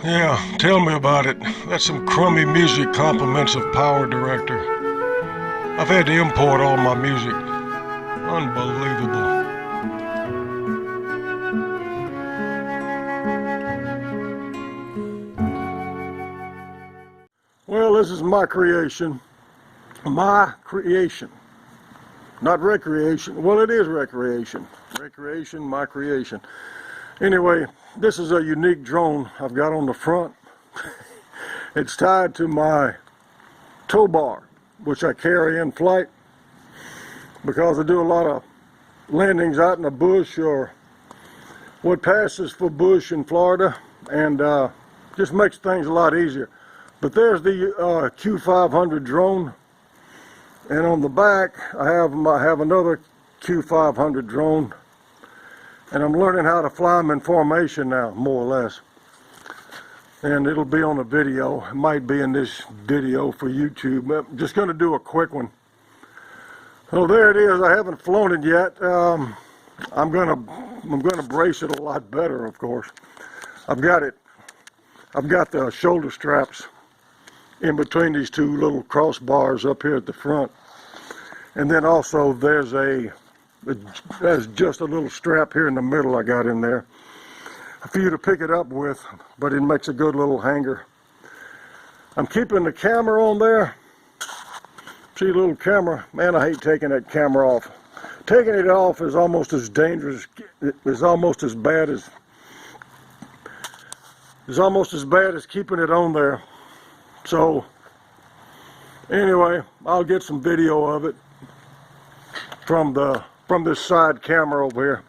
Yeah, tell me about it. That's some crummy music compliments of Power Director. I've had to import all my music. Unbelievable. Well, this is my creation. My creation. Not recreation. Well, it is recreation. Recreation, my creation. Anyway, this is a unique drone I've got on the front. It's tied to my tow bar, which I carry in flight because I do a lot of landings out in the bush or what passes for bush in Florida, and just makes things a lot easier. But there's the Q500 drone, and on the back I have another Q500 drone, and I'm learning how to fly them in formation now, more or less. And it'll be on a video. It might be in this video for YouTube. I'm just going to do a quick one. So there it is. I haven't flown it yet. I'm gonna brace it a lot better, of course. I've got the shoulder straps in between these two little crossbars up here at the front, and then also there's just a little strap here in the middle I got in there for you to pick it up with, but it makes a good little hanger. I'm keeping the camera on there. See, a little camera. Man, I hate taking that camera off. Taking it off is almost as dangerous. It's almost as bad as keeping it on there. So anyway, I'll get some video of it from this side camera over here.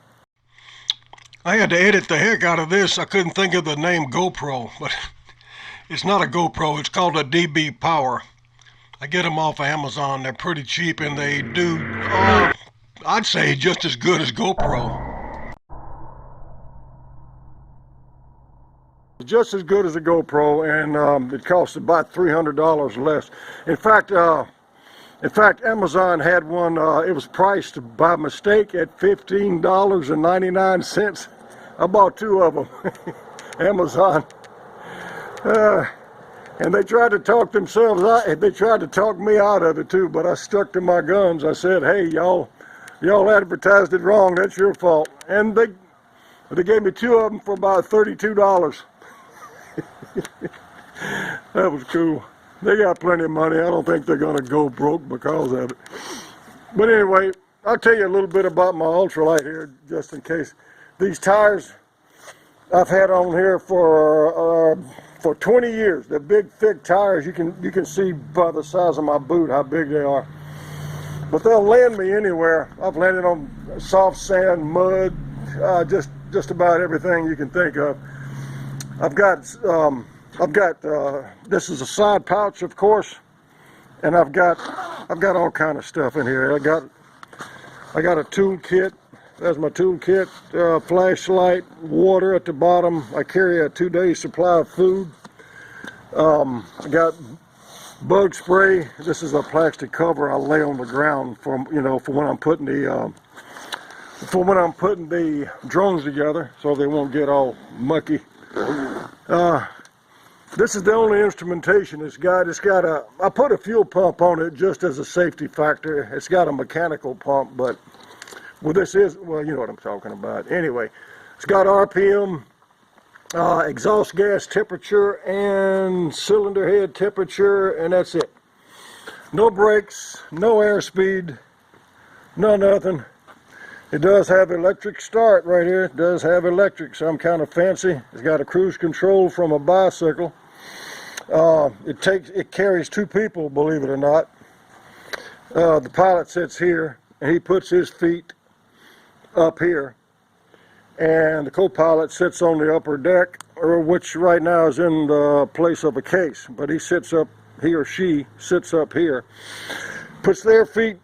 I had to edit the heck out of this. I couldn't think of the name GoPro, but it's not a GoPro. It's called a DB Power. I get them off of Amazon. They're pretty cheap, and they do, I'd say, just as good as GoPro. Just as good as a GoPro, and it costs about $300 less. In fact, Amazon had one. It was priced by mistake at $15.99. I bought two of them. Amazon. And they tried to talk themselves out. They tried to talk me out of it too, but I stuck to my guns. I said, "Hey, y'all advertised it wrong. That's your fault." And they gave me two of them for about $32. That was cool. They got plenty of money. I don't think they're going to go broke because of it. But anyway, I'll tell you a little bit about my Ultralight here, just in case. These tires I've had on here for 20 years. They're big, thick tires. You can see by the size of my boot how big they are. But they'll land me anywhere. I've landed on soft sand, mud, just about everything you can think of. I've got this is a side pouch, of course, and I've got all kind of stuff in here. I got a tool kit. There's my tool kit, flashlight, water at the bottom. I carry a 2-day supply of food. I got bug spray. This is a plastic cover I lay on the ground for when I'm putting the drones together, so they won't get all mucky. This is the only instrumentation it's got. I put a fuel pump on it just as a safety factor. It's got a mechanical pump, but well, you know what I'm talking about. Anyway, it's got RPM, exhaust gas temperature, and cylinder head temperature, and that's it. No brakes, no airspeed, no nothing. It does have electric start right here. It does have electric, so I'm kind of fancy. It's got a cruise control from a bicycle. It carries 2 people, believe it or not. The pilot sits here, and he puts his feet up here, and the co-pilot sits on the upper deck, which right now is in the place of a case, but he or she sits up here, puts their feet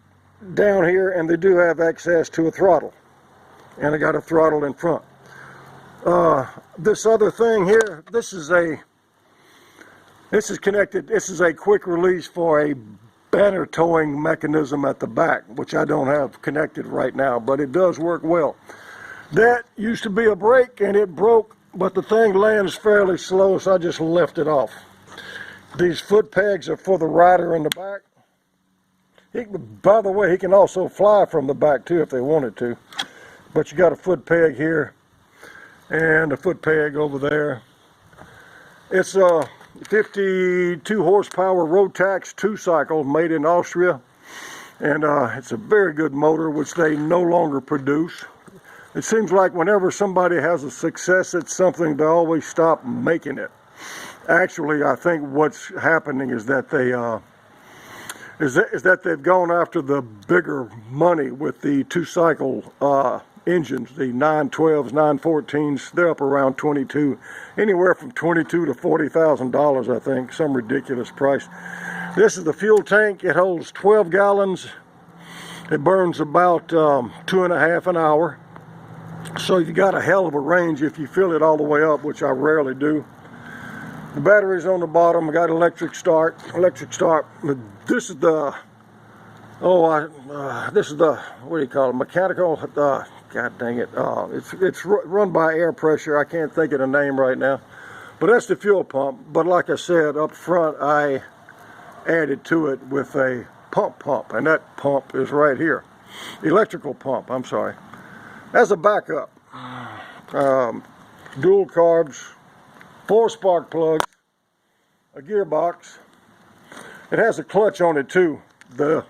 down here, and they do have access to a throttle, and I got a throttle in front. This other thing here, this is connected. This is a quick release for a banner towing mechanism at the back, which I don't have connected right now, but it does work well. That used to be a brake, and it broke but the thing lands fairly slow, so I just left it off. These foot pegs are for the rider in the back. By the way, he can also fly from the back too if they wanted to. But you got a foot peg here and a foot peg over there. It's a 52 horsepower Rotax 2-cycle made in Austria. And it's a very good motor, which they no longer produce. It seems like whenever somebody has a success at something, they always stop making it. Actually, I think what's happening is that they've gone after the bigger money with the 2-cycle engines, the 912s, 914s. They're up around 22, anywhere from $22,000 to $40,000, I think, some ridiculous price. This is the fuel tank. It holds 12 gallons. It burns about 2.5 an hour. So you got a hell of a range if you fill it all the way up, which I rarely do. The battery's on the bottom. I got electric start. This is the, this is the, what do you call it, mechanical, god dang it. It's run by air pressure. I can't think of the name right now. But that's the fuel pump. But like I said, up front, I added to it with a pump, and that pump is right here. Electrical pump, I'm sorry. As a backup, dual carbs, 4 spark plugs, a gearbox. It has a clutch on it too. The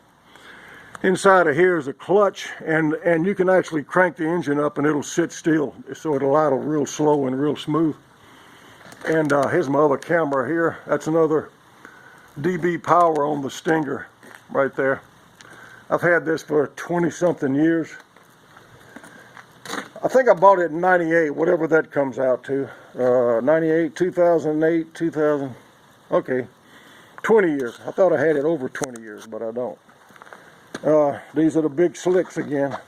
inside of here is a clutch, and you can actually crank the engine up and it'll sit still, so it'll idle real slow and real smooth. And here's my other camera here. That's another dB power on the Stinger right there. I've had this for 20-something years. I think I bought it in 98, whatever that comes out to. 98, 2008, 2000, okay, 20 years. I thought I had it over 20 years, but I don't. These are the big slicks again.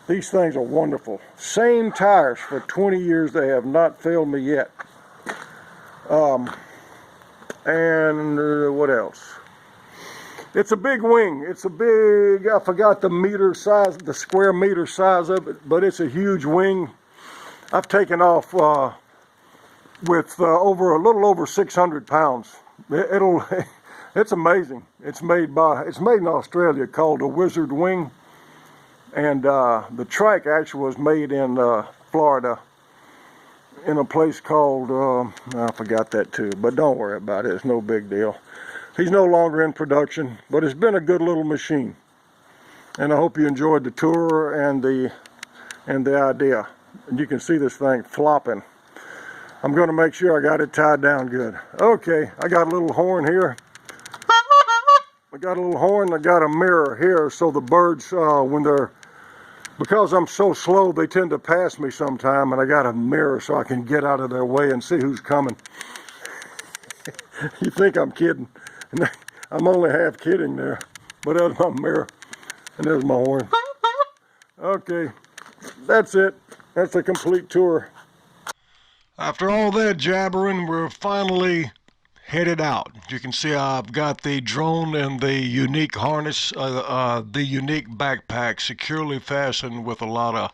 These things are wonderful. Same tires for 20 years. They have not failed me yet. And what else? It's a big wing. It's a big, I forgot the meter size, the square meter size of it, but it's a huge wing. I've taken off with a little over 600 pounds. It's amazing. It's made in Australia, called a Wizard Wing. And the trike actually was made in Florida, in a place called, I forgot that too, but don't worry about it. It's no big deal. He's no longer in production, but it's been a good little machine. And I hope you enjoyed the tour and the idea. And you can see this thing flopping. I'm going to make sure I got it tied down good. Okay, I got a little horn here. I got a little horn. I got a mirror here, so the birds, because I'm so slow, they tend to pass me sometime, and I got a mirror so I can get out of their way and see who's coming. You think I'm kidding. I'm only half kidding there, but that's my mirror, and there's my horn. Okay, that's it. That's a complete tour. After all that jabbering, we're finally headed out. You can see I've got the drone and the unique harness, the unique backpack securely fastened with a lot of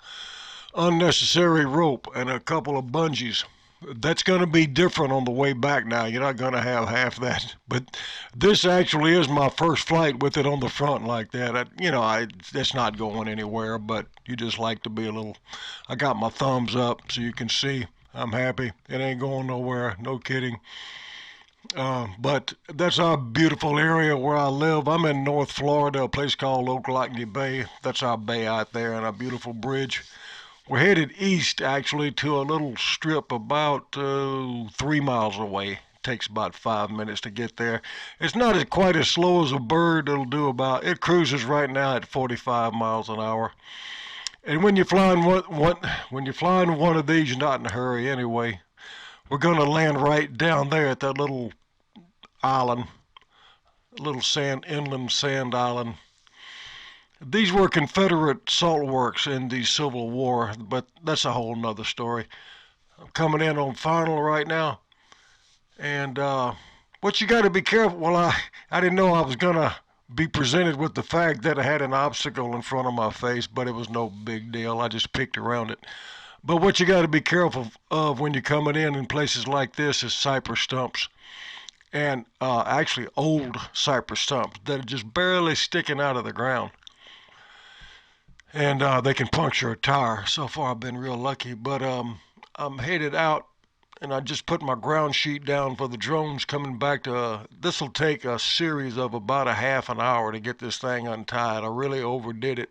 unnecessary rope and a couple of bungees. That's going to be different on the way back now. You're not going to have half that. But this actually is my first flight with it on the front like that. It's not going anywhere, but you just like to be a little... I got my thumbs up so you can see I'm happy. It ain't going nowhere. No kidding. But that's our beautiful area where I live. I'm in North Florida, a place called Ultralight Bay. That's our bay out there and our beautiful bridge. We're headed east, actually, to a little strip about 3 miles away. It takes about 5 minutes to get there. It's not quite as slow as a bird. It cruises right now at 45 miles an hour. And when you're flying one of these, you're not in a hurry anyway. We're going to land right down there at that little island, little inland sand island. These were Confederate salt works in the Civil War, but that's a whole nother story. I'm coming in on final right now. And what you got to be careful, well, I didn't know I was going to be presented with the fact that I had an obstacle in front of my face, but it was no big deal. I just picked around it. But what you got to be careful of when you're coming in places like this is cypress stumps. And actually old cypress stumps that are just barely sticking out of the ground. And they can puncture a tire. So far I've been real lucky. But I'm headed out, and I just put my ground sheet down for the drones coming back to. This will take a series of about a half an hour to get this thing untied. I really overdid it.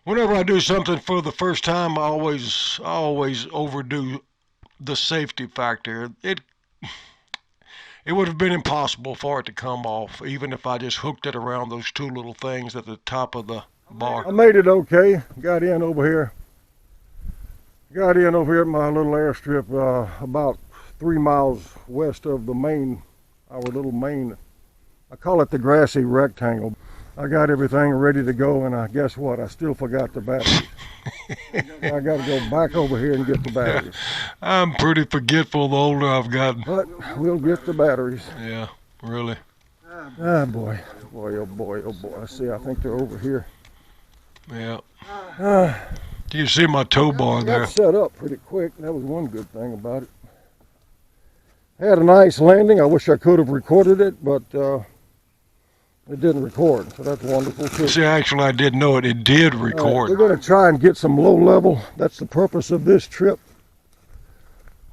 Whenever I do something for the first time, I always overdo the safety factor. It would have been impossible for it to come off, even if I just hooked it around those two little things at the top of the bar. I made it okay. Got in over here. Got in over here at my little airstrip, about 3 miles west of the main, our little main, I call it the grassy rectangle. I got everything ready to go, and guess what? I still forgot the batteries. I got to go back over here and get the batteries. I'm pretty forgetful the older I've gotten. But we'll get the batteries. Yeah, really. Ah, boy. Boy, oh boy, oh boy. I think they're over here. Yeah. Do you see my tow bar there? Got set up pretty quick. That was one good thing about it. Had a nice landing. I wish I could have recorded it, but it didn't record, so that's wonderful too. See, actually, I did know it. It did record. We're going to try and get some low level. That's the purpose of this trip.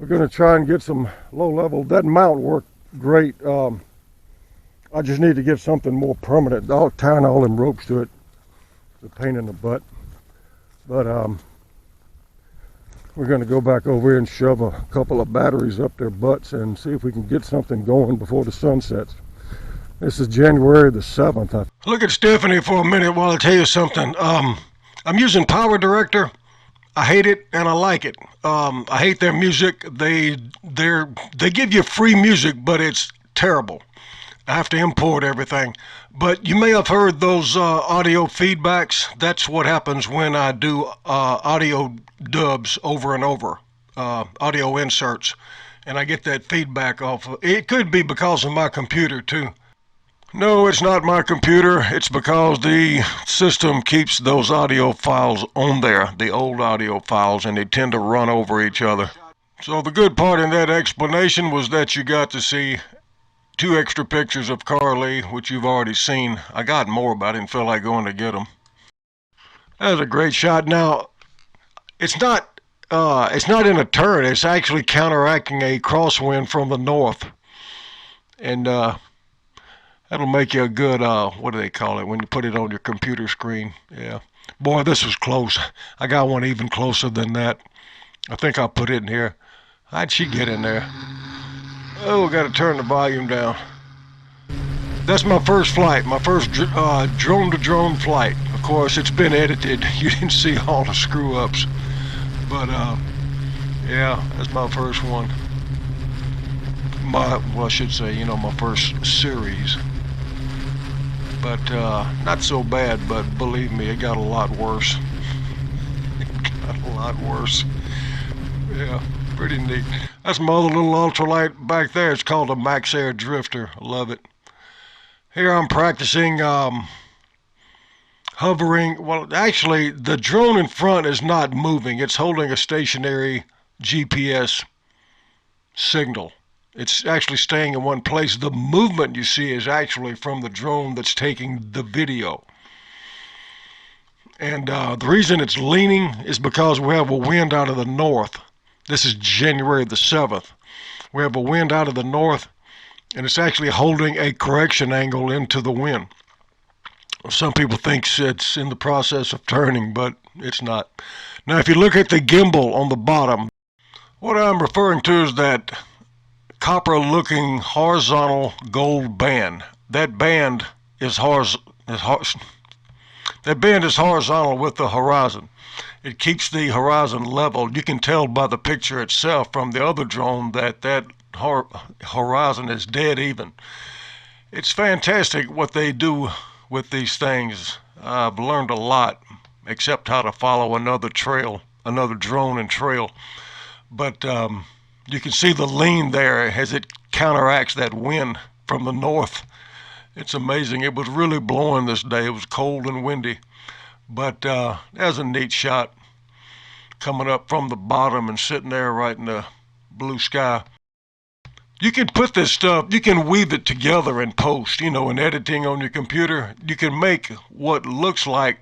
We're going to try and get some low level. That mount worked great. I just need to get something more permanent. I'll tying all them ropes to it. It's a pain in the butt. But we're going to go back over here and shove a couple of batteries up their butts and see if we can get something going before the sun sets. This is January the 7th. Look at Stephanie for a minute while I tell you something. I'm using Power Director. I hate it and I like it. I hate their music. They give you free music, but it's terrible. I have to import everything. But you may have heard those audio feedbacks. That's what happens when I do audio dubs over and over, audio inserts, and I get that feedback off. It could be because of my computer too. No, it's not my computer. It's because the system keeps those audio files on there, the old audio files, and they tend to run over each other. So the good part in that explanation was that you got to see 2 extra pictures of Carly, which you've already seen. I got more, but I didn't feel like going to get them. That was a great shot. Now, it's not in a turn. It's actually counteracting a crosswind from the north, and that'll make you a good, what do they call it when you put it on your computer screen? Yeah. Boy, this was close. I got one even closer than that. I think I'll put it in here. How'd she get in there? Oh, got to turn the volume down. That's my first flight, my first drone-to-drone flight. Of course, it's been edited. You didn't see all the screw-ups. But, yeah, that's my first one. Well, I should say, my first series. But not so bad, but believe me, it got a lot worse. It got a lot worse. Yeah, pretty neat. That's my other little ultralight back there. It's called a Max Air Drifter. I love it. Here I'm practicing hovering. Well, actually, the drone in front is not moving. It's holding a stationary GPS signal. It's actually staying in one place. The movement you see is actually from the drone that's taking the video. And the reason it's leaning is because we have a wind out of the north. This is January the 7th. We have a wind out of the north, and it's actually holding a correction angle into the wind. Some people think it's in the process of turning, but it's not. Now, if you look at the gimbal on the bottom, what I'm referring to is that copper-looking horizontal gold band. That band is horizontal with the horizon. It keeps the horizon level. You can tell by the picture itself from the other drone that horizon is dead even. It's fantastic what they do with these things. I've learned a lot, except how to follow another drone and trail. But you can see the lean there as it counteracts that wind from the north. It's amazing. It was really blowing this day. It was cold and windy. But that was a neat shot. coming up from the bottom and sitting there right in the blue sky. You can put this stuff, you can weave it together in post, in editing on your computer. You can make what looks like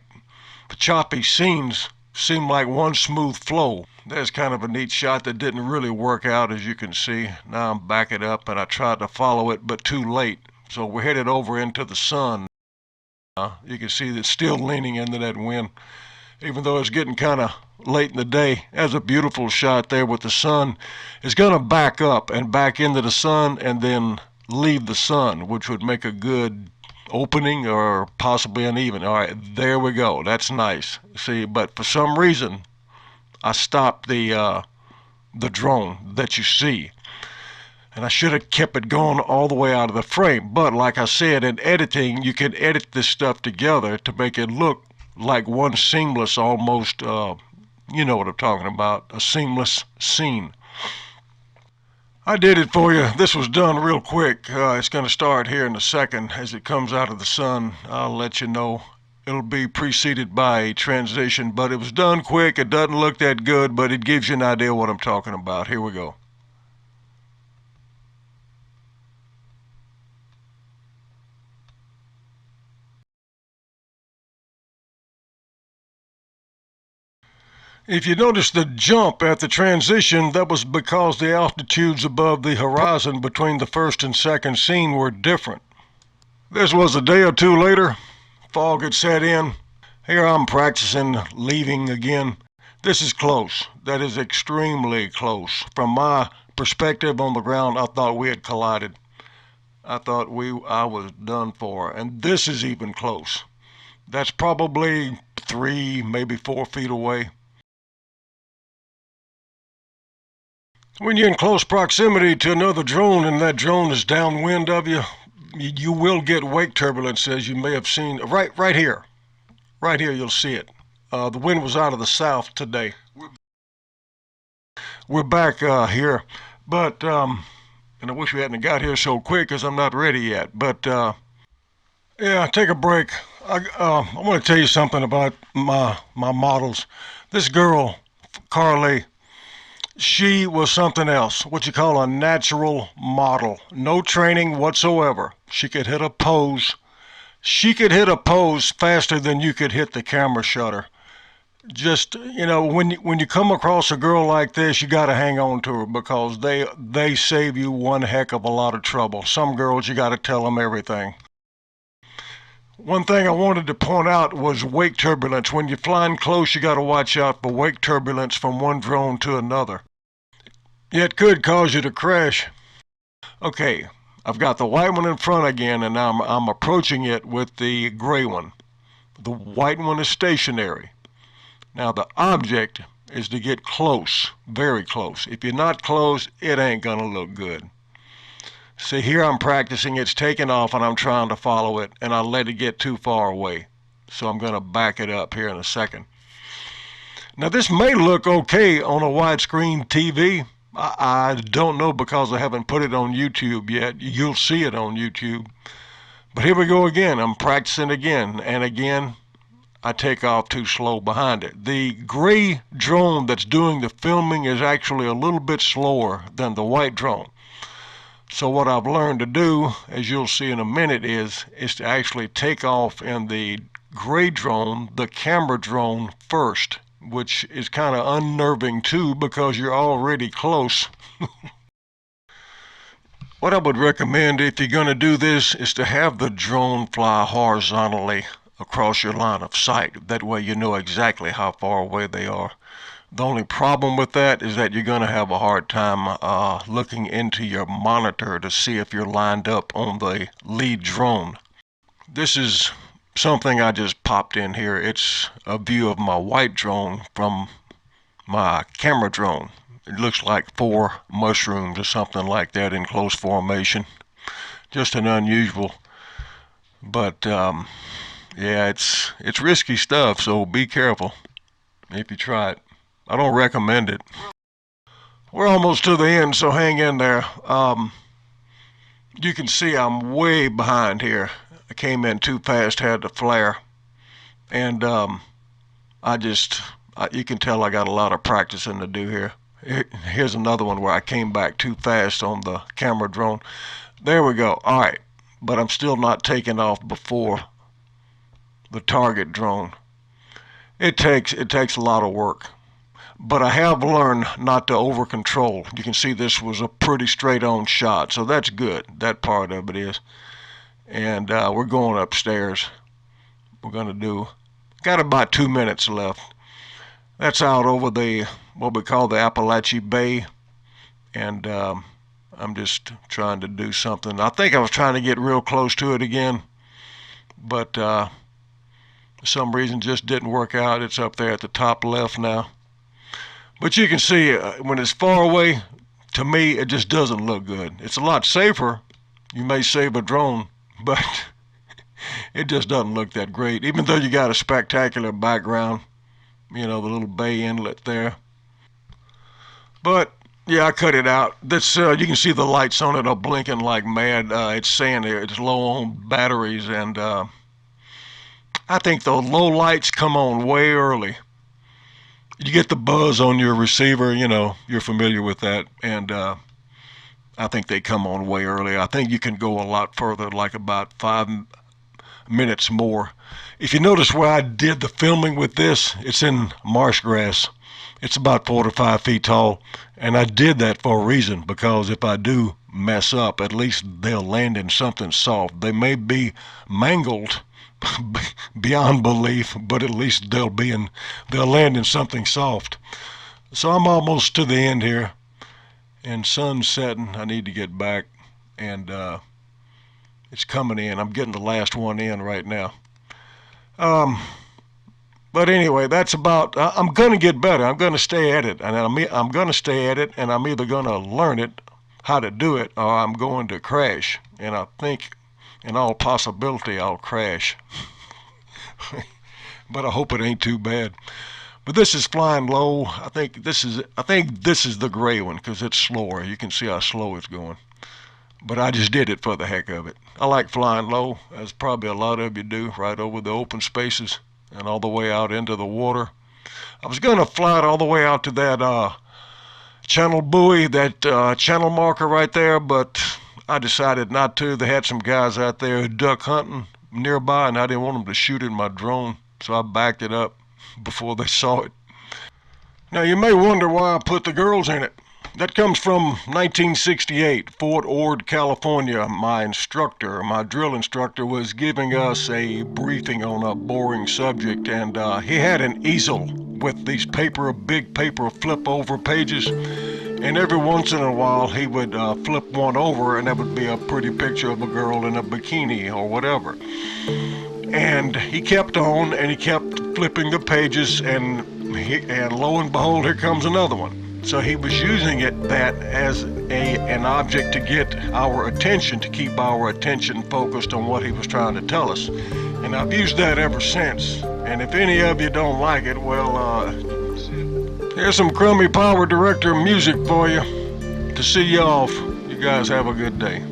choppy scenes seem like one smooth flow. There's kind of a neat shot that didn't really work out, as you can see. Now I'm backing up and I tried to follow it, but too late. So we're headed over into the sun. You can see that it's still leaning into that wind, even though it's getting kind of late in the day. There's a beautiful shot there with the sun. It's going to back up and back into the sun and then leave the sun, which would make a good opening or possibly uneven. All right, there we go. That's nice. See, but for some reason, I stopped the drone that you see. And I should have kept it going all the way out of the frame. But like I said, in editing, you can edit this stuff together to make it look like one seamless, almost, you know what I'm talking about, a seamless scene. I did it for you. This was done real quick. It's going to start here in a second as it comes out of the sun. I'll let you know. It'll be preceded by a transition, but it was done quick. It doesn't look that good, but it gives you an idea what I'm talking about. Here we go. If you notice the jump at the transition, that was because the altitudes above the horizon between the first and second scene were different. This was a day or two later. Fog had set in. Here I'm practicing leaving again. This is close. That is extremely close. From my perspective on the ground, I thought we had collided. I thought I was done for. And this is even close. That's probably 3, maybe 4 feet away. When you're in close proximity to another drone and that drone is downwind of you, you will get wake turbulence, as you may have seen right here. Right here, you'll see it. The wind was out of the south today. We're back here, but and I wish we hadn't got here so quick because I'm not ready yet. But yeah, take a break. I want to tell you something about my models. This girl, Carly. She was something else, what you call a natural model. No training whatsoever. She could hit a pose. She could hit a pose faster than you could hit the camera shutter. Just, when you come across a girl like this, you got to hang on to her because they save you one heck of a lot of trouble. Some girls, you got to tell them everything. One thing I wanted to point out was wake turbulence. When you're flying close, you got to watch out for wake turbulence from one drone to another. It could cause you to crash. Okay, I've got the white one in front again, and I'm approaching it with the gray one. The white one is stationary. Now the object is to get close, very close. If you're not close, it ain't gonna look good. See, here I'm practicing, it's taking off and I'm trying to follow it, and I let it get too far away. So I'm going to back it up here in a second. Now this may look okay on a widescreen TV. I don't know because I haven't put it on YouTube yet. You'll see it on YouTube. But here we go again. I'm practicing again, and again, I take off too slow behind it. The gray drone that's doing the filming is actually a little bit slower than the white drone. So what I've learned to do, as you'll see in a minute, is to actually take off in the gray drone, the camera drone first, which is kind of unnerving too because you're already close. What I would recommend if you're going to do this is to have the drone fly horizontally across your line of sight. That way you know exactly how far away they are. The only problem with that is that you're going to have a hard time looking into your monitor to see if you're lined up on the lead drone. This is something I just popped in here. It's a view of my white drone from my camera drone. It looks like 4 mushrooms or something like that in close formation. Just an unusual. But yeah, it's risky stuff, so be careful if you try it. I don't recommend it. We're almost to the end, so hang in there. You can see I'm way behind here. I came in too fast, had to flare. And I just You can tell I got a lot of practicing to do here. Here's another one where I came back too fast on the camera drone. There we go. All right, but I'm still not taking off before the target drone. It takes a lot of work, but I have learned not to over control. You can see this was a pretty straight on shot, so that's good. That part of it is. And we're going upstairs. We're gonna do. Got about 2 minutes left. That's out over the what we call the Appalachian Bay, and I'm just trying to do something. I think I was trying to get real close to it again, but for some reason just didn't work out. It's up there at the top left now. But you can see when it's far away, to me, it just doesn't look good. It's a lot safer. You may save a drone, but it just doesn't look that great, even though you got a spectacular background. You know, the little bay inlet there. But yeah, I cut it out. This you can see the lights on it are blinking like mad. It's saying it's low on batteries, and I think the low lights come on way early. You get the buzz on your receiver, you know, you're familiar with that, and I think they come on way early. I think you can go a lot further, like about 5 minutes more. If you notice where I did the filming with this, it's in marsh grass. It's about 4 to 5 feet tall, and I did that for a reason, because if I do mess up, at least they'll land in something soft. They may be mangled beyond belief, but at least they'll land in something soft. So I'm almost to the end here, and sun's setting. I need to get back, and it's coming in. I'm getting the last one in right now. But anyway, that's about. I'm gonna get better. I'm gonna stay at it, and I'm gonna stay at it, and I'm either gonna learn it, how to do it, or I'm going to crash. And I think, in all possibility, I'll crash. But I hope it ain't too bad. But this is flying low. I think this is the gray one because it's slower. You can see how slow it's going. But I just did it for the heck of it. I like flying low, as probably a lot of you do, right over the open spaces and all the way out into the water. I was going to fly it all the way out to that channel buoy, that channel marker right there, but I decided not to. They had some guys out there duck hunting nearby, and I didn't want them to shoot in my drone, so I backed it up before they saw it. Now, you may wonder why I put the girls in it. That comes from 1968, Fort Ord, California. My drill instructor, was giving us a briefing on a boring subject, and he had an easel with these big paper flip over pages, and every once in a while he would flip one over, and that would be a pretty picture of a girl in a bikini or whatever. And he kept on, and he kept flipping the pages, and lo and behold, here comes another one. So he was using that as an object to get our attention, to keep our attention focused on what he was trying to tell us. And I've used that ever since. And if any of you don't like it, well, here's some crummy Power Director music for you to see you off. You guys have a good day.